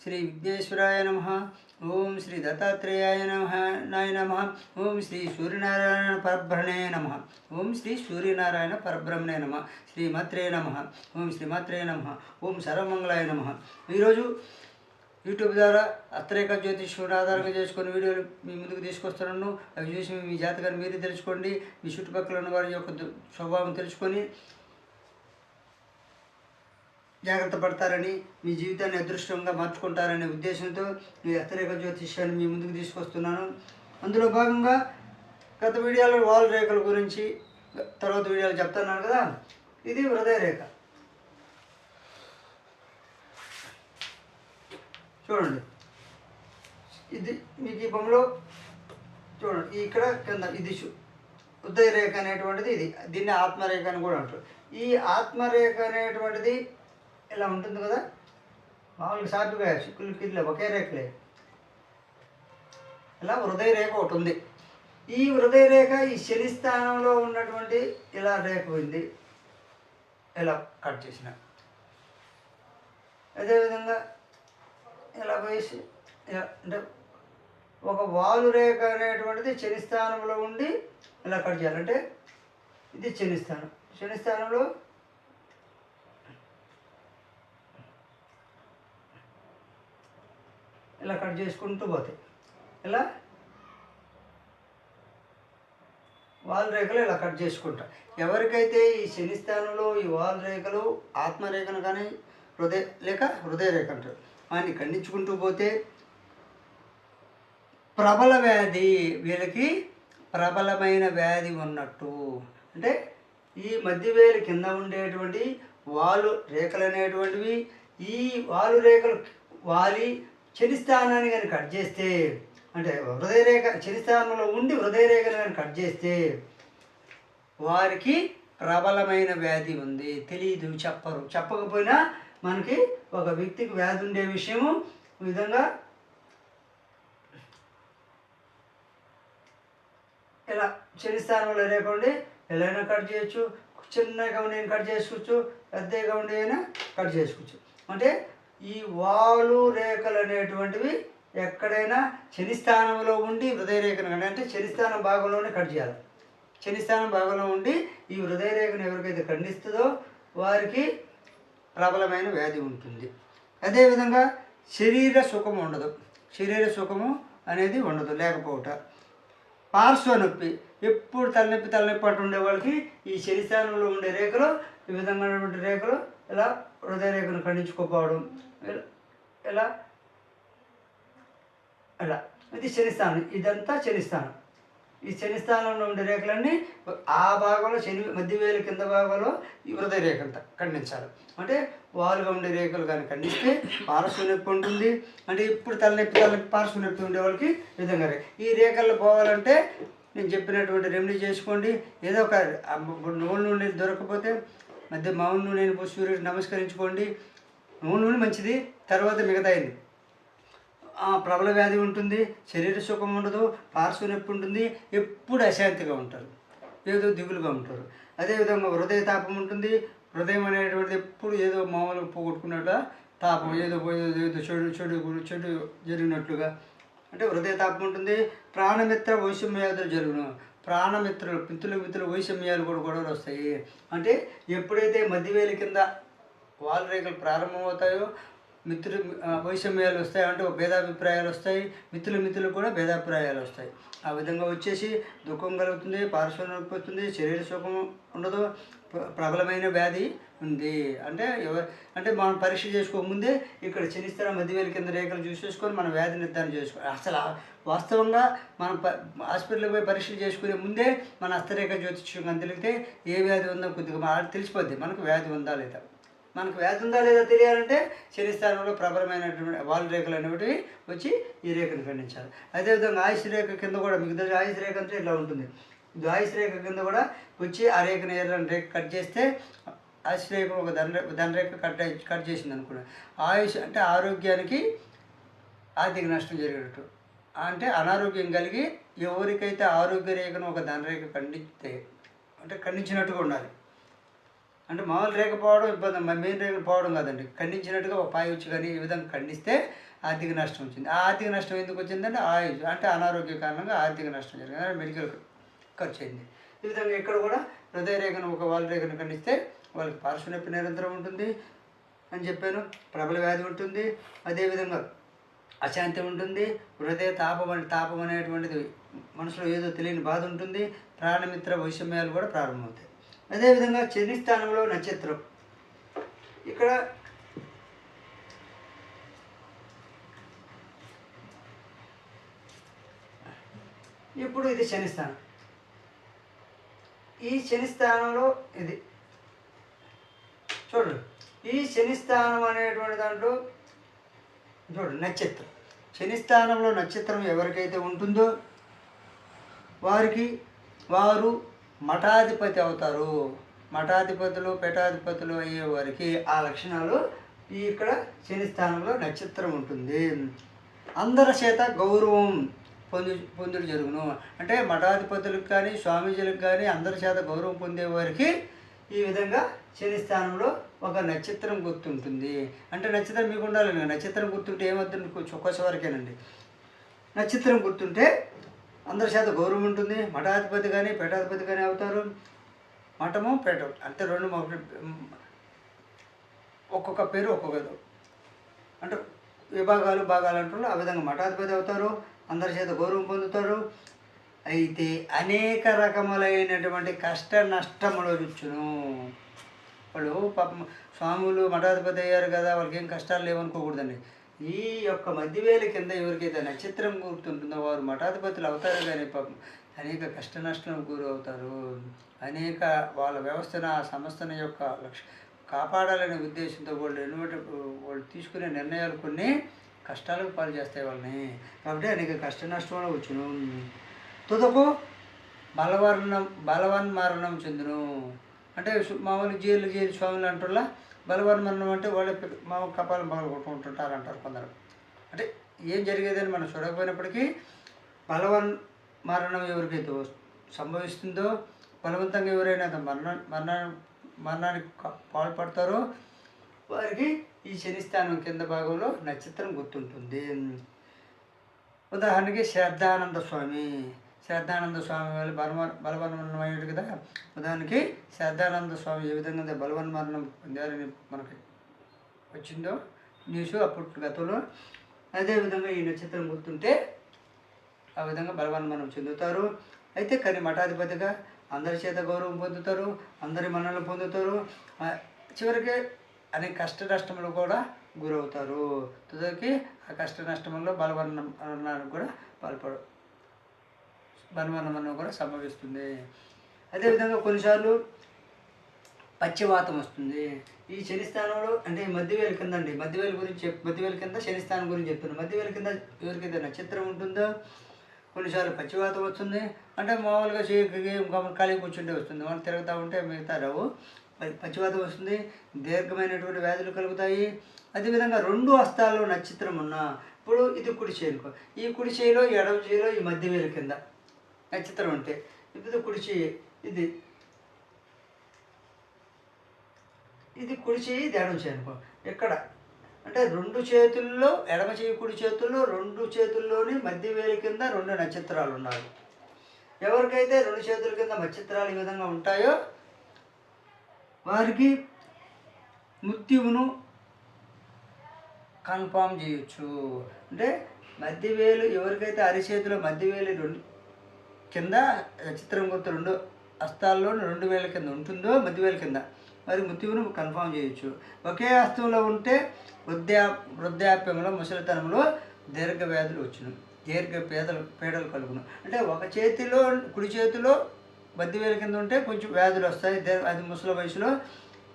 శ్రీ విఘ్నేశ్వరాయ నమః. ఓం శ్రీ దత్తాత్రేయాయ నమః. ఓం శ్రీ సూర్యనారాయణ పరబ్రహ్మణే నమః. ఓం శ్రీ సూర్యనారాయణ పరబ్రహ్మణే నమః. శ్రీమాత్రే నమః. ఓం శ్రీమాత్రే నమః. ఓం సర్వమంగళాయ నమః. ఈరోజు యూట్యూబ్ ద్వారా హస్తరేఖ జ్యోతిష్యుడు ఆధారంగా చేసుకుని వీడియోలు మీ ముందుకు తీసుకొస్తున్నాను. అవి చూసి మీ జాతకాన్ని మీరే తెలుసుకోండి. మీ చుట్టుపక్కల ఉన్న వారి యొక్క స్వభావం తెలుసుకొని జాగ్రత్త పడతారని, మీ జీవితాన్ని అదృష్టంగా మార్చుకుంటారనే ఉద్దేశంతో ఈ హస్తరేఖ జ్యోతిష్యాన్ని మీ ముందుకు తీసుకొస్తున్నాను. అందులో భాగంగా గత వీడియోలో వాల్ రేఖల గురించి తర్వాత వీడియోలు చెప్తున్నాను కదా. ఇది హృదయ రేఖ. చూడండి, ఇది మీకు ఈ బొమ్మలో చూడండి, ఇక్కడ కింద ఇది హృదయ రేఖ అనేటువంటిది ఇది. దీన్ని ఆత్మరేఖ అని కూడా అంటారు. ఈ ఆత్మరేఖ అనేటువంటిది ఇలా ఉంటుంది కదా, మామూలుగా షార్ట్గా చిక్కులు కింద ఒకే రేఖలే. ఇలా హృదయ రేఖ ఒకటి ఉంది. ఈ హృదయ రేఖ ఈ శని స్థానంలో ఉన్నటువంటి ఇలా రేఖ ఉంది, ఇలా కట్ చేసిన. అదేవిధంగా ఇలా వేసి అంటే ఒక వాలు రేఖ అనేటువంటిది శని స్థానంలో ఉండి ఇలా కట్ చేయాలంటే ఇది శని స్థానం. శని స్థానంలో ఇలా కట్ చేసుకుంటూ పోతాయి. ఇలా వాల్ రేఖలు ఇలా కట్ చేసుకుంటా. ఎవరికైతే ఈ శని స్థానంలో ఈ వాల్ రేఖలు ఆత్మరేఖను కానీ హృదయ రేఖ అంటారు, వాటిని ఖండించుకుంటూ పోతే ప్రబల వ్యాధి, వీళ్ళకి ప్రబలమైన వ్యాధి ఉన్నట్టు. అంటే ఈ మధ్యవేలు కింద ఉండేటువంటి వాలు రేఖలు అనేటువంటివి ఈ వాలు రేఖలు వాలి శని స్థానాన్ని కానీ కట్ చేస్తే, అంటే హృదయ రేఖ శని స్థానంలో ఉండి హృదయ రేఖను కానీ కట్ చేస్తే వారికి ప్రబలమైన వ్యాధి ఉంది. తెలియదు, చెప్పరు. చెప్పకపోయినా మనకి ఒక వ్యక్తికి వ్యాధి ఉండే విషయము ఈ విధంగా ఇలా శని స్థానంలో లేకుండి ఎలా కట్ చేయొచ్చు. చిన్నగా ఉండి కట్ చేసుకోవచ్చు, పెద్దగా ఉండి అయినా కట్ చేసుకోవచ్చు. అంటే ఈ వాలు రేఖలు అనేటువంటివి ఎక్కడైనా శని స్థానంలో ఉండి హృదయ రేఖను కానీ, అంటే శని స్థానం భాగంలోనే కట్ చేయాలి. శని స్థానం భాగంలో ఉండి ఈ హృదయ రేఖను ఎవరికైతే ఖండిస్తుందో వారికి ప్రబలమైన వ్యాధి ఉంటుంది. అదేవిధంగా శరీర సుఖము ఉండదు. శరీర సుఖము అనేది ఉండదు, లేకపోవట. పార్శ్వ నొప్పి, ఎప్పుడు తలనొప్పి అంటూ ఉండే వాళ్ళకి ఈ శని స్థానంలో ఉండే రేఖలు ఈ విధంగా రేఖలు ఇలా హృదయ రేఖను ఖండించుకోపోవడం, ఇలా ఇలా ఇది శని స్థానం. ఇదంతా శని స్థానం. ఈ శని స్థానంలో ఉండే రేఖలన్నీ ఆ భాగంలో శని మధ్యవేలు కింద భాగంలో ఈ హృదయ రేఖ అంతా ఖండించాలి. అంటే వాలుగా ఉండే రేఖలు కానీ ఖండిస్తే పార్శ్వ నొప్పి ఉంటుంది. అంటే ఇప్పుడు తలనొప్పి పార్శ్వ నొప్పి ఉండే వాళ్ళకి విధంగా ఈ రేఖల్లో పోవాలంటే నేను చెప్పినటువంటి రెమెడీ చేసుకోండి. ఏదో ఒక నువ్వుల నూనె దొరకకపోతే మామూలు నూనె సూర్యుడికి నమస్కరించుకోండి. నువ్వుల నూనె మంచిది. తర్వాత మిగతాయింది ప్రబల వ్యాధి ఉంటుంది, శరీర సుఖం ఉండదు, పార్శ్వ నొప్పి ఉంటుంది, ఎప్పుడు అశాంతిగా ఉంటారు, ఏదో దిగులుగా ఉంటారు. అదేవిధంగా హృదయ తాపం ఉంటుంది. హృదయం అనేటువంటిది ఎప్పుడు ఏదో మామూలుగా పోగొట్టుకున్నట్టుగా తాపం, ఏదో చెడు జరిగినట్లుగా, అంటే హృదయ తాపం ఉంటుంది. ప్రాణమిత్ర వైషమ్యాదులు జరుగును. ప్రాణమిత్రులు మిత్రుల వైషమ్యాలు కూడా గొడవలు వస్తాయి. అంటే ఎప్పుడైతే మధ్యవేలి కింద వాల్ రేఖలు ప్రారంభమవుతాయో వైషమ్యాలు వస్తాయి, అంటే భేదాభిప్రాయాలు వస్తాయి. మిత్రులు కూడా భేదాభిప్రాయాలు వస్తాయి. ఆ విధంగా వచ్చేసి దుఃఖం కలుగుతుంది, పార్శ్వ నొప్పి వస్తుంది, శరీర సుఖం ఉండదు, ప్రబలమైన వ్యాధి ఉంది. అంటే మనం పరీక్ష చేసుకోకముందే ఇక్కడ శనిస్థానం మధ్యవేలు కింద రేఖలు చూసేసుకొని మన వ్యాధి నిర్ధారణ చేసుకోవాలి. అసలు వాస్తవంగా మనం హాస్పిటల్కి పోయి పరీక్షలు చేసుకునే ముందే మన హస్తరేఖ జ్యోతిష్యం తెలిగితే ఏ వ్యాధి ఉందో కొద్దిగా తెలిసిపోద్ది మనకు వ్యాధి ఉందా లేదా. మనకు వ్యాధి ఉందా లేదా తెలియాలంటే శని స్థానంలో ప్రబలమైనటువంటి వాల్ రేఖలు అనేవి వచ్చి ఈ రేఖను ఖండించాలి. అదేవిధంగా ఆయుష్ రేఖ కింద కూడా మీకు తెలిసి ఆయుష్ రేఖ అంటే ఇట్లా ఉంటుంది. ఇది ఆయుష్ రేఖ కింద కూడా వచ్చి ఆ రేఖను ఏదైనా రేఖ కట్ చేస్తే ఆయుష్ రేఖ ఒక ధనరేఖ కట్ చేసింది అనుకున్నాను. ఆయుష్ అంటే ఆరోగ్యానికి ఆర్థిక నష్టం జరిగినట్టు, అంటే అనారోగ్యం కలిగి ఎవరికైతే ఆరోగ్య రేఖను ఒక ధనరేఖ ఖండిస్తే అంటే ఖండించినట్టుగా ఉండాలి. అంటే మామూలు రేఖ పోవడం ఇబ్బంది, మెయిన్ రేఖ పోవడం కాదండి, ఖండించినట్టుగా ఒక పాయి వచ్చి కానీ ఈ విధంగా ఖండిస్తే ఆర్థిక నష్టం వచ్చింది. ఆ ఆర్థిక నష్టం ఎందుకు వచ్చిందంటే ఆయుష్ అంటే అనారోగ్య కారణంగా ఆర్థిక నష్టం జరిగింది, అంటే మెడికల్ ఖర్చు అయింది. ఈ విధంగా ఇక్కడ కూడా హృదయ రేఖను ఒక వాళ్ళ రేఖను ఖండిస్తే వాళ్ళకి పార్శ్వ నొప్పి నిరంతరం ఉంటుంది అని చెప్పాను, ప్రబల వ్యాధి ఉంటుంది, అదేవిధంగా అశాంతి ఉంటుంది, హృదయ తాపం అనేటువంటిది మనసులో ఏదో తెలియని బాధ ఉంటుంది, ప్రాణమిత్ర వైషమ్యాలు కూడా ప్రారంభమవుతాయి. అదేవిధంగా శని స్థానంలో నక్షత్రం, ఇక్కడ ఇప్పుడు ఇది శని స్థానం, ఈ శని స్థానంలో ఇది చూడండి, ఈ శని స్థానం అనేటువంటి దాంట్లో చూడండి నక్షత్రం, శని స్థానంలో నక్షత్రం ఎవరికైతే ఉంటుందో వారు మఠాధిపతి అవుతారు. మఠాధిపతులు పీఠాధిపతులు అయ్యే వారికి ఆ లక్షణాలు ఇక్కడ శని స్థానంలో నక్షత్రం ఉంటుంది. అందరి చేత గౌరవం పొందుడు జరుగును, అంటే మఠాధిపతులకు కానీ స్వామీజీలకు కానీ అందరి చేత గౌరవం పొందేవారికి ఈ విధంగా శని స్థానంలో ఒక నక్షత్రం గుర్తుంటుంది. అంటే నక్షత్రం మీకు ఉండాలి, నక్షత్రం గుర్తుంటే ఏమవుతుంది, చొక్కస వరకేనండి. నక్షత్రం గుర్తుంటే అందరి చేత గౌరవం ఉంటుంది, మఠాధిపతి కానీ పీఠాధిపతి కానీ అవుతారు. మఠము పీఠ అంటే రెండు ఒక్కొక్క పేరు ఒక్కొక్క అంటే భాగాలు అంటారు, ఆ విధంగా మఠాధిపతి అవుతారు, అందరి చేత గౌరవం పొందుతారు. అయితే అనేక రకములైనటువంటి కష్ట నష్టములు రుచును. వాళ్ళు పాపం స్వాములు మఠాధిపతి అయ్యారు కదా, వాళ్ళకి ఏం కష్టాలు లేవనుకోకూడదండి. ఈ యొక్క మధ్యవేలు కింద ఎవరికైతే నక్షత్రం గుర్తుంటుందో వారు మఠాధిపతులు అవుతారు, కానీ పాపం అనేక కష్ట నష్టం గురి అవుతారు. అనేక వాళ్ళ వ్యవస్థను ఆ సంస్థను యొక్క కాపాడాలనే ఉద్దేశంతో వాళ్ళు తీసుకునే నిర్ణయాలు కొన్ని కష్టాలకు పాలు చేస్తాయి వాళ్ళని. కాబట్టి అనేక కష్ట నష్టంలో వచ్చును. తుదకు బలవన్మరణం చెందును. అంటే మామూలు జైలు స్వాములు అంటున్నా బలవన్మరణం అంటే వాళ్ళ మామూలు కపాలం పగలు కొట్టుకుంటుంటారు అంటారు కొందరు. అంటే ఏం జరిగేదని మనం చూడకపోయినప్పటికీ బలవన్మరణం ఎవరికైతే సంభవిస్తుందో, బలవంతంగా ఎవరైనా మరణానికి పాల్పడతారో వారికి ఈ శని స్థానం కింద భాగంలో నక్షత్రం గుర్తుంటుంది. ఉదాహరణకి శ్రద్ధానంద స్వామి వాళ్ళు బలవన్మరణమయ్యాడు కదా. ఉదాహరణకి శ్రద్ధానంద స్వామి ఏ విధంగా బలవన్మరణం పొందారని మనకి వచ్చిందో న్యూస్ అప్పుడు గతంలో, అదేవిధంగా ఈ నక్షత్రం గుర్తుంటే ఆ విధంగా బలవన్మరణం చెందుతారు. అయితే కానీ మఠాధిపతిగా అందరి చేత గౌరవం పొందుతారు, అందరి మన్ననలు పొందుతారు. చివరికి అనేక కష్ట నష్టములు కూడా గురవుతారు. తుదకి ఆ కష్ట నష్టముల్లో బలవన్మరణానికి కూడా బలవన్మరణం కూడా సంభవిస్తుంది. అదేవిధంగా కొన్నిసార్లు పక్షవాతం వస్తుంది. ఈ శని స్థానంలో అంటే మధ్యవేలు కింద అండి, మధ్యవేలు కింద శని స్థానం గురించి చెప్తున్నాను. మధ్యవేలు కింద ఎవరికైతే నక్షత్రం ఉంటుందో కొన్నిసార్లు పక్షవాతం వస్తుంది. అంటే మామూలుగా ఖాళీ కూర్చుంటే వస్తుంది, మనం తిరుగుతూ ఉంటే మిగతా రావు. పక్షవాతం వస్తుంది, దీర్ఘమైనటువంటి వ్యాధులు కలుగుతాయి. అదేవిధంగా రెండు హస్తాల్లో నక్షత్రం ఉన్నా, ఇప్పుడు ఇది కుడి చేనుకో, ఈ కుడి చేయిలో ఎడమ చేయిలో ఈ మధ్యవేలు కింద నక్షత్రం ఉంటే, ఇప్పుడు కుడి చేయి ఇది కుడి చేయి, ఇది ఎడమ చేయి అనుకో. ఎక్కడ అంటే రెండు చేతుల్లో, ఎడమ చేయి కుడి చేతుల్లో రెండు చేతుల్లోని మధ్యవేలు కింద రెండు నక్షత్రాలు ఉన్నాయి. ఎవరికైతే రెండు చేతుల కింద నక్షత్రాలు ఈ విధంగా ఉంటాయో వారికి మృత్యువును కన్ఫామ్ చేయొచ్చు. అంటే మధ్యవేలు ఎవరికైతే అరిచేతిలో మధ్యవేలు రెండు కింద నక్షత్రం గుర్తు రెండు హస్తాల్లో రెండు వేల కింద ఉంటుందో మధ్యవేలు కింద మరి మృత్యువును కన్ఫామ్ చేయొచ్చు. ఒకే హస్తంలో ఉంటే వృద్ధాప్యంలో ముసలితనంలో దీర్ఘ వ్యాధులు వచ్చును, పీడలు కలుగును. అంటే ఒక చేతిలో కుడి చేతిలో మధ్యవేలు కింద ఉంటే కొంచెం వ్యాధులు వస్తాయి, అది ముసలి వయసులో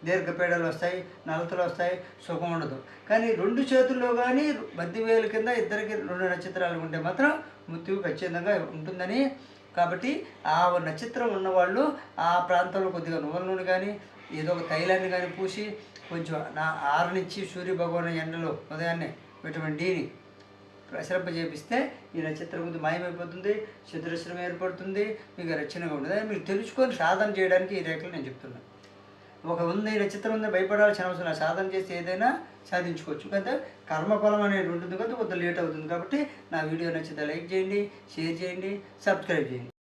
దీర్ఘపీడలు వస్తాయి, నలతలు వస్తాయి, సుఖం ఉండదు. కానీ రెండు చేతుల్లో కానీ మధ్యవేలు కింద ఇద్దరికి రెండు నక్షత్రాలు ఉంటే మాత్రం మృత్యువు ఖచ్చితంగా ఉంటుందని. కాబట్టి ఆ నక్షత్రం ఉన్నవాళ్ళు ఆ ప్రాంతంలో కొద్దిగా నువ్వుల నూనె కానీ ఏదో ఒక తైలాన్ని కానీ పూసి కొంచెం 6 నుంచి సూర్యభగవాన్ ఎండలో ఉదయాన్నే విటమిన్ డిని ప్రసరింపజేపిస్తే ఈ నక్షత్రం ముందు మాయమైపోతుంది, చతురస్రం ఏర్పడుతుంది, మీకు రక్షణగా ఉంటుంది. మీరు తెలుసుకొని సాధన చేయడానికి ఈ రేఖలు నేను చెప్తున్నాను. ఒక ఉంది నక్షత్రం ఉంది భయపడాల్సిన అవసరం లేదు. సాధన చేసి ఏదైనా సాధించుకోవచ్చు. కదా కర్మఫలం అనేది ఉంటుంది కదా, కొంత లేట్ అవుతుంది. కాబట్టి నా వీడియో నచ్చితే లైక్ చేయండి, షేర్ చేయండి, సబ్స్క్రైబ్ చేయండి.